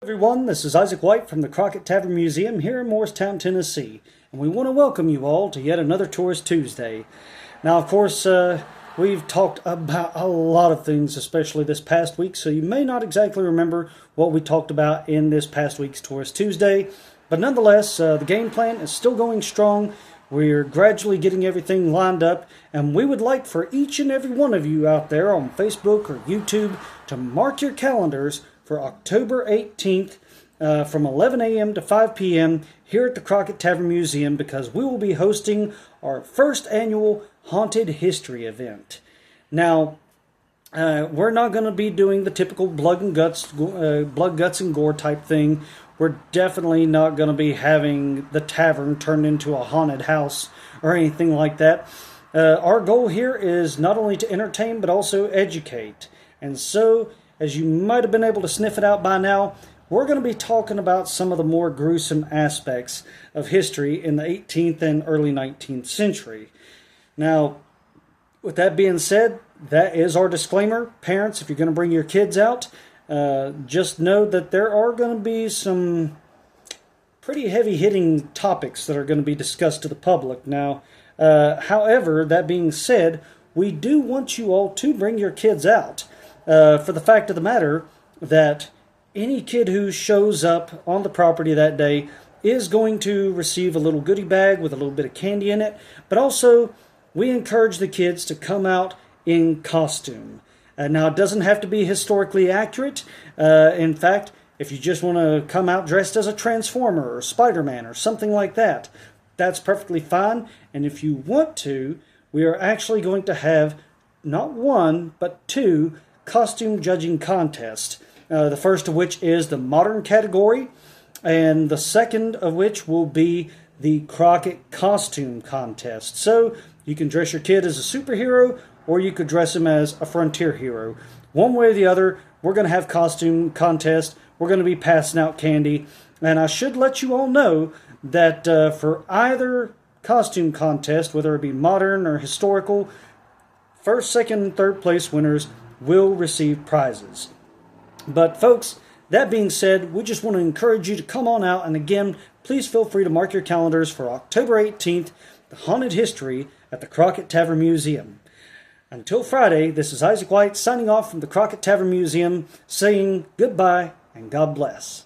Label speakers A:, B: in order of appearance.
A: Everyone, this is Isaac White from the Crockett Tavern Museum here in Morristown, Tennessee, and we want to welcome you all to yet another Tourist Tuesday. Now, of course, we've talked about a lot of things, especially this past week, so you may not exactly remember what we talked about in this past week's Tourist Tuesday, but nonetheless, the game plan is still going strong. We're gradually getting everything lined up, and we would like for each and every one of you out there on Facebook or YouTube to mark your calendars for October 18th from 11 a.m. to 5 p.m. here at the Crockett Tavern Museum, because we will be hosting our first annual Haunted History event. Now, we're not going to be doing the typical blood, guts, and gore type thing. We're definitely not going to be having the tavern turned into a haunted house or anything like that. Our goal here is not only to entertain, but also educate. And so, as you might have been able to sniff it out by now, we're going to be talking about some of the more gruesome aspects of history in the 18th and early 19th century. Now, with that being said, that is our disclaimer. Parents, if you're going to bring your kids out, just know that there are going to be some pretty heavy-hitting topics that are going to be discussed to the public. Now, however, that being said, we do want you all to bring your kids out. For the fact of the matter that any kid who shows up on the property that day is going to receive a little goodie bag with a little bit of candy in it, but also we encourage the kids to come out in costume. Now, it doesn't have to be historically accurate. In fact, if you just want to come out dressed as a Transformer or Spider-Man or something like that, that's perfectly fine. And if you want to, we are actually going to have not one, but two costume judging contests. The first of which is the modern category, and the second of which will be the Crockett costume contest. So you can dress your kid as a superhero, or you could dress him as a frontier hero. One way or the other, we're going to have costume contest. We're going to be passing out candy. And I should let you all know that for either costume contest, whether it be modern or historical, first, second, and third place winners will receive prizes. But folks, that being said, we just want to encourage you to come on out, and again, please feel free to mark your calendars for October 18th, the Haunted History at the Crockett Tavern Museum. Until Friday, this is Isaac White signing off from the Crockett Tavern Museum, saying goodbye and God bless.